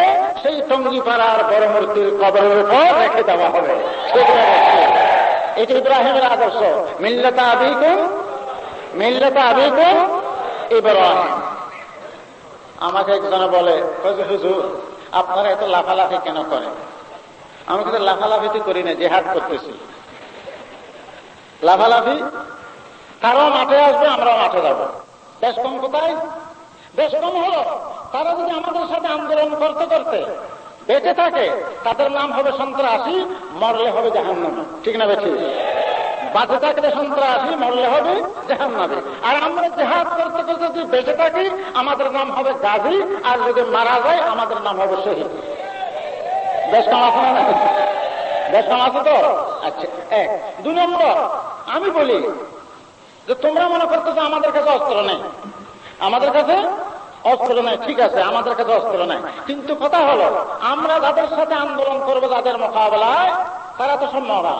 Speaker 1: সেই টঙ্গিপাড়ার বড় মূর্তির কবরের উপর রেখে দেওয়া হবে। ঠিক না বেঠি? এটা ইব্রাহিমের আদর্শ। মিল্লাতা আবিকুম ইব্রাহিম। আমাকে একজন বলে, হুজুর আপনারা এত লাফালাফি কেন করেন? আমি কিন্তু লাফালাফি তো করি না, জিহাদ করতেছি। লাফালাফি, তারাও মাঠে আসবে, আমরাও মাঠে যাব। দেশ কম কোথায়? দেশ কম হলো তারা যদি আমাদের সাথে আন্দোলন করতে করতে বেঁচে থাকে, তাদের নাম হবে সন্ত্রাসী, মরলে হবে জাহান্নামী। ঠিক না বেঠি? বাঁচে থাকলে সন্ত্রাসী, মরলে হবে জাহান্নামী। আর আমরা জিহাদ করতে করতে যদি বেঁচে থাকি, আমাদের নাম হবে গাজী, আর যদি মারা যায় আমাদের নাম হবে শহীদ। বেশ কম আছে না? বেশ কম আছে তো? আচ্ছা, 1। 2 নম্বর, আমি বলি যে তোমরা মনে করতেছো আমাদের কাছে অস্ত্র নেই, আমাদের কাছে অস্ত্র নেই। ঠিক আছে, আমাদের কাছে অস্ত্র নেই, কিন্তু কথা হলো আমরা যাদের সাথে আন্দোলন করবো, যাদের মোকাবেলায়, তারা তো সব মরা।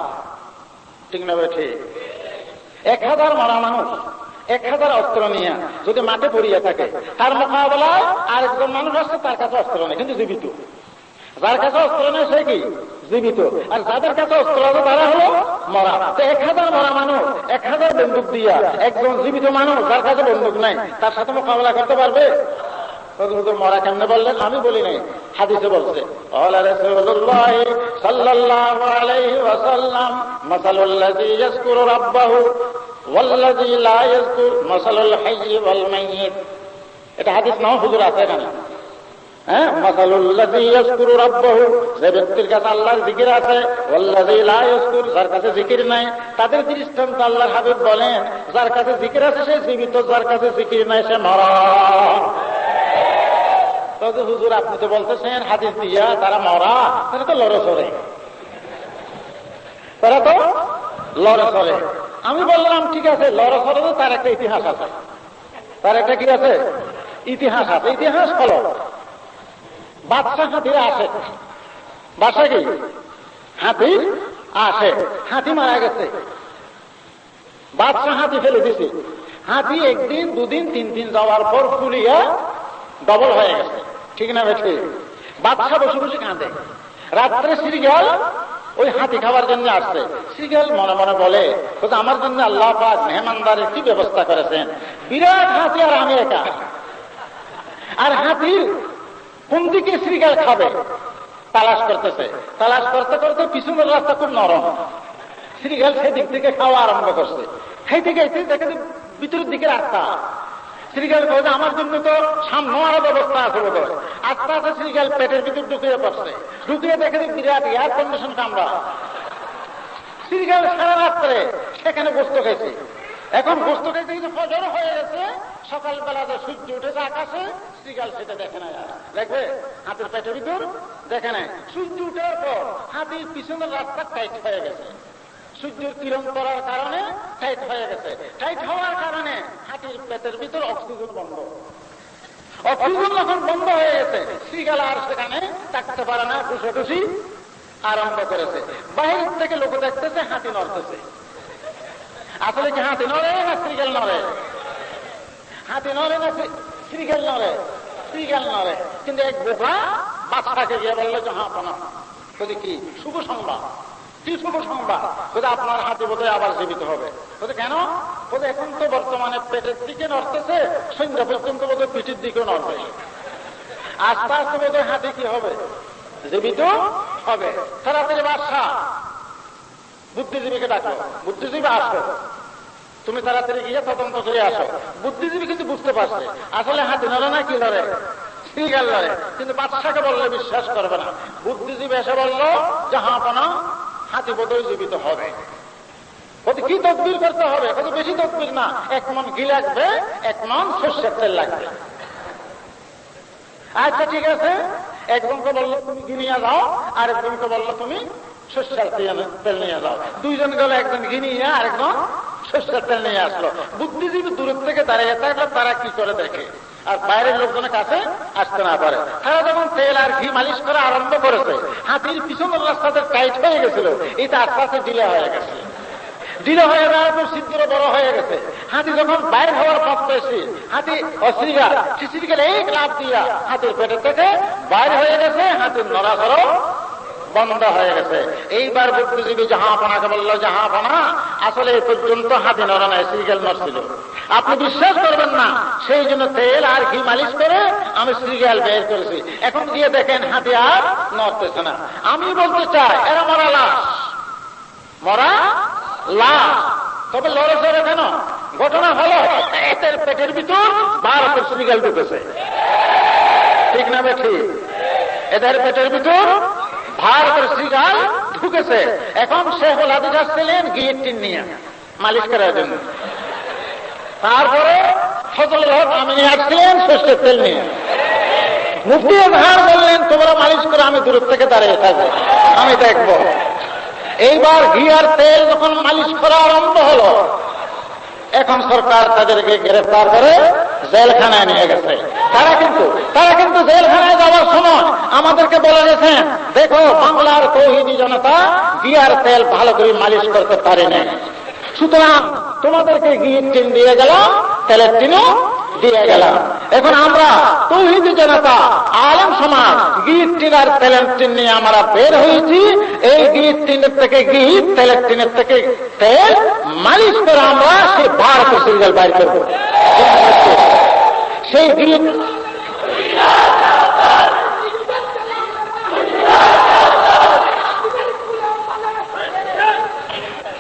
Speaker 1: ঠিক না ভাই? ঠিক। 1000 মারা মানুষ 1000 অস্ত্র নিয়ে যদি মাঠে পড়িয়ে থাকে, তার মোকাবেলায় আরেকজন মানুষ আসছে, তার কাছে অস্ত্র নেই কিন্তু জীবিত। যার কাছে অস্ত্র নেই সে কি? জীবিত। আর যাদের কাছে অস্ত্র আছে তারা হলো মরা। 1000 মরা মানুষ 1000 বন্দুক দিয়া একজন জীবিত মানুষ যার কাছে বন্দুক নাই তার সাথে মোকাবেলা করতে পারবে? মরা কেমনে বললেন? আমি বলি নাই, হাদিসে বলছে। রাসূলুল্লাহ সাল্লাল্লাহু আলাইহি ওয়াসাল্লাম মাসালুল্লাযী ইয়াযকুরু রাব্বাহু ওয়াল্লাযী লা ইয়াযকুর মাসালুল হাইয়্যি ওয়াল মাইয়িত। এটা হাদিস নাও হুজুর আছে এখানে। হ্যাঁ, মাসালুল্লাযী ইয়াযকুরু রাব্বাহু, যে ব্যক্তির কাছে আল্লাহর জিকির আছে, ওয়াল্লাযী লা ইয়াযকুর, যার কাছে জিকির নাই, তাদের দৃষ্টান্ত আল্লাহর হাবিব বলেন, যার কাছে জিকির আছে সে জীবিত, যার কাছে জিকির নাই সে মরা। তবে হুজুর আপনি তো বলতেছেন হাদিস দিয়া তারা মরা, তারা তো লড়ে চড়ে, তারা তো লড়ে চড়ে। আমি বললাম ঠিক আছে, লড়ে চড়ে তো তার একটা ইতিহাস আছে, তার একটা কি আছে? ইতিহাস আছে। ইতিহাস হলো বাদশা হাতিরা আসে, বাদশা কি হাতি আসে, হাতি মারা গেছে, বাদশা হাতি ফেলে দিছে। হাতি একদিন দুদিন তিন দিন যাওয়ার পর ফুলিয়া ডবল হয়ে গেছে, ঠিক না বেশি? বাদশা বসে বসে কাঁদে। রাত্রে শ্রীগাল ওই হাতি খাবার জন্য আসছে। শ্রীগাল মনে মনে বলে, আমার জন্য আল্লাহ পাক মেহমানদারের কি ব্যবস্থা করেছেন, বিরাট হাতি আর আমি একা। আর হাতির কোন দিকে শ্রীগাল খাবে তালাশ করতেছে, তালাশ করতে করতে পিছনের রাস্তা খুব নরম, শ্রীগাল সেদিক থেকে খাওয়া আরম্ভ করছে। খাইতে খাইতে দেখে ভিতরের দিকে রাস্তা। শ্রীগাল বলছে আমার জন্য তো সামনে আরো ব্যবস্থা আছে বোধ হয়। আস্তে আস্তে শ্রীগাল পেটের ভিতর ঢুকিয়ে পড়ছে, ঢুকিয়ে দেখে বিরাট এয়ার কন্ডিশন কামরা। শ্রীগাল সারা রাত্রে সেখানে গোস্ত খাইছে। এখন গোস্ত খাইতে কিন্তু ফজর হয়ে গেছে, সকালবেলা যে সূর্য উঠেছে আকাশে, শ্রীগাল সেটা দেখে নাই। দেখবে হাতির পেটের ভিতর দেখে নাই। সূর্য উঠার পর হাতির পিছনের রাস্তা টাইট হয়ে গেছে, সূর্যের কিরণ পড়ার কারণে টাইট হয়ে গেছে। টাইট হওয়ার কারণে হাতির পেটের ভিতর অক্সিজেন বন্ধ। অক্সিজেন যখন বন্ধ হয়ে গেছে, শ্রীগাল আর সেখানে থাকতে পারে না, খুশি আরম্ভ করেছে। বাহির থেকে লোক দেখতেছে হাতি নড়তেছে। আসলে কি হাতি নড়ে না শ্রীগাল নড়ে? হাতি নড়ে না শ্রীগাল নড়ে? শ্রীগাল নড়ে। কিন্তু এক বোকা বাচ্চাকে গিয়ে বললো যে হ্যাঁ পানা, বলি কি শুভ সংবাদ, কি শুভ সংবাদ? বলে আপনার হাতি বোধহয় আবার জীবিত হবে। বলে কেন? বলে এখন তো বর্তমানে পেটের দিকে নড়তেছে, সন্ধ্যা পর্যন্ত বোধহয় পিঠের দিকেও নড়বে, আস্তে আস্তে বোধহয় হাতি কি হবে? জীবিত হবে। তাড়াতাড়ি বাদশা বুদ্ধিজীবীকে ডাকো, বুদ্ধিজীবী আসো, তুমি তাড়াতাড়ি গিয়ে তদন্ত করে আসো। বুদ্ধিজীবী কিন্তু বুঝতে পারছে আসলে হাতি নড়ে না কি লড়ে, শ্রীগাল লড়ে। কিন্তু বাদশাকে বললে বিশ্বাস করবে না। বুদ্ধিজীবী এসে বলল যে হ্যাঁ পানা, হাতি বোধহয় জীবিত হবে। কি তদবির করতে হবে? কত বেশি তদবির না, 1 মণ ঘি লাগবে, 1 মণ সর্ষের তেল লাগবে। আচ্ছা ঠিক আছে। একজনকে বললো তুমি ঘি নিয়ে যাও, আর একজনকে বললো তুমি সর্ষের তেল নিয়ে যাও। দুইজন গেল, একজন ঘি নিয়ে আরেকজন সর্ষের তেল নিয়ে আসলো। বুদ্ধিজীবী দূরের থেকে দাঁড়িয়ে থাকলে তারা কি করে দেখে, আর বাইরের লোকজনের কাছে আসতে না পারে। তারা যখন তেল আর ঘি মালিশ করা আরম্ভ করেছে, হাতির পিছনের রাস্তাতে টাইট হয়ে গেছিল, এটা আস্তে আস্তে ডিলে হয়ে গেছে। ডিলে হয়ে যাওয়ার পর ছিদ্র বড় হয়ে গেছে। হাতি যখন বাইর হওয়ার পথ পেয়েছে, হাতি অশ্রীগাল শিশিরকে এক লাফ দিয়া হাতির পেটের থেকে বাইর হয়ে গেছে, হাতির নড়াচড়া বন্ধ হয়ে গেছে। এইবার বুদ্ধিজীবী জাহাপানাকে বলল, জাহাপানা আসলে এই পর্যন্ত হাতি নড়া নাই, শ্রীগাল নড়ছিল। আপনি বিশ্বাস করবেন না, সেই জন্য তেল আর ঘি মালিশ করে আমি শ্রীগাল বের করেছি। এখন গিয়ে দেখেন হাতি আর নড়তেছে না। আমি বলতে চাই এরা মরা লাশ, মরা লাশ। তবে লড়ে চড়ে কেন? ঘটনা হলো এদের পেটের ভিতর ভারতের শ্রীগাল ঢুকেছে, ঠিক না বেঠি? এদের পেটের ভিতর ভারতের শ্রীগাল ঢুকেছে। এখন শেখুল হাদিস আসছিলেন ঘিয়ের টিন নিয়ে মালিশ করার জন্য। তারপরে ফজলুল হক আমিনী আসছিলেন সর্ষের তেল নিয়ে। মুফতি আজহার বললেন তোমরা মালিশ করে, আমি দূর থেকে দাঁড়িয়ে থাকবো, আমি দেখবো। এইবার ঘি আর তেল যখন মালিশ করা আরম্ভ হলো, এখন সরকার তাদেরকে গ্রেফতার করে জেলখানায় নিয়ে গেছে। তারা কিন্তু জেলখানায় যাওয়ার সময় আমাদেরকে বলে গেছেন, দেখো বাংলার তৌহিদি জনতা গিয়ার তেল ভালো করে মালিশ করতে পারে না। সুতরাং তোমাদেরকে ঘিয়ের টিন দিয়ে গেলাম, তেলের টিনও দিয়ে গেলাম। এখন আমরা তৌহিদি জনতা, আলেম সমাজ ঘিয়ের টিন আর তেলের টিন নিয়ে আমরা বের হয়েছি। এই ঘিয়ের টিনের থেকে ঘি, তেলের টিনের থেকে তেল মালিশ করে আমরা সেই ভারত সিরিয়াল বাইর করব। সেই ঘি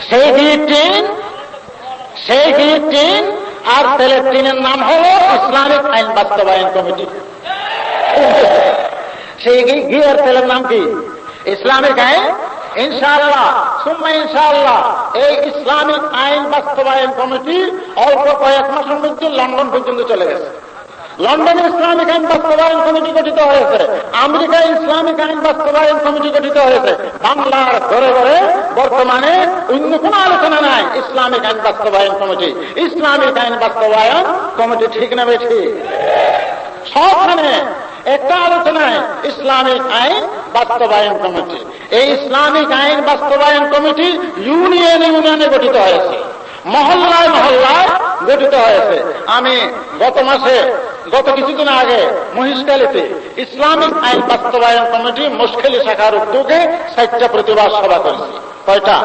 Speaker 1: সেই ঘিয়ের টিন আর তেলের টিনের নাম হল ইসলামিক আইন বাস্তবায়ন কমিটি। সেই ঘি আর তেলের নাম কি? ইসলামিক আইন। ইনশাআল্লাহ সুম্মা ইনশাআল্লাহ এই ইসলামিক আইন বাস্তবায়ন কমিটি অল্প কয়েক মাসের মধ্যে লন্ডন পর্যন্ত চলে গেছে। লন্ডনে ইসলামিক আইন বাস্তবায়ন কমিটি গঠিত হয়েছে, আমেরিকায় ইসলামিক আইন বাস্তবায়ন কমিটি গঠিত হয়েছে। বাংলার ঘরে ঘরে বর্তমানে অন্য কোন আলোচনা নাই, ইসলামিক আইন বাস্তবায়ন কমিটি। ইসলামিক আইন বাস্তবায়ন কমিটি ঠিক না বেশি? সবখানে একটা আলোচনায় ইসলামিক আইন বাস্তবায়ন কমিটি। এই ইসলামিক আইন বাস্তবায়ন কমিটি ইউনিয়নে গঠিত হয়েছে, মহল্লায় মহল্লায় গঠিত হয়েছে। আমি গত কিছুদিন আগে মহিষখালীতে ইসলামিক আইন বাস্তবায়ন কমিটি মুশখালী শাখার উদ্যোগে 4টা প্রতিবাদ সভা করেছি। কয়টা?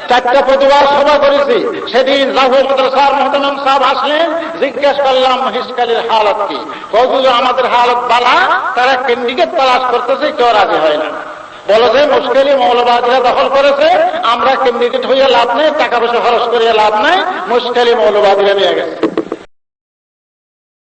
Speaker 1: 4টা প্রতিবাদ সভা করেছি। সেদিন রাহুল মাদ্রাসার মোহতামিম সাহেব আসলেন, জিজ্ঞেস করলাম মহিষখালীর হালত কি? কতগুলো আমাদের হালত বালা, তারা ক্যান্ডিডেট তালাশ করতেছে, কেউ রাজি হয় না। বলে যে মুশকিল মৌলবাদীরা দখল করেছে, আমরা ক্যান্ডিডেট হইয়া লাভ নেই, টাকা পয়সা খরচ করিয়া লাভ নাই, মুশকিল মৌলবাদীরা নিয়ে গেছে।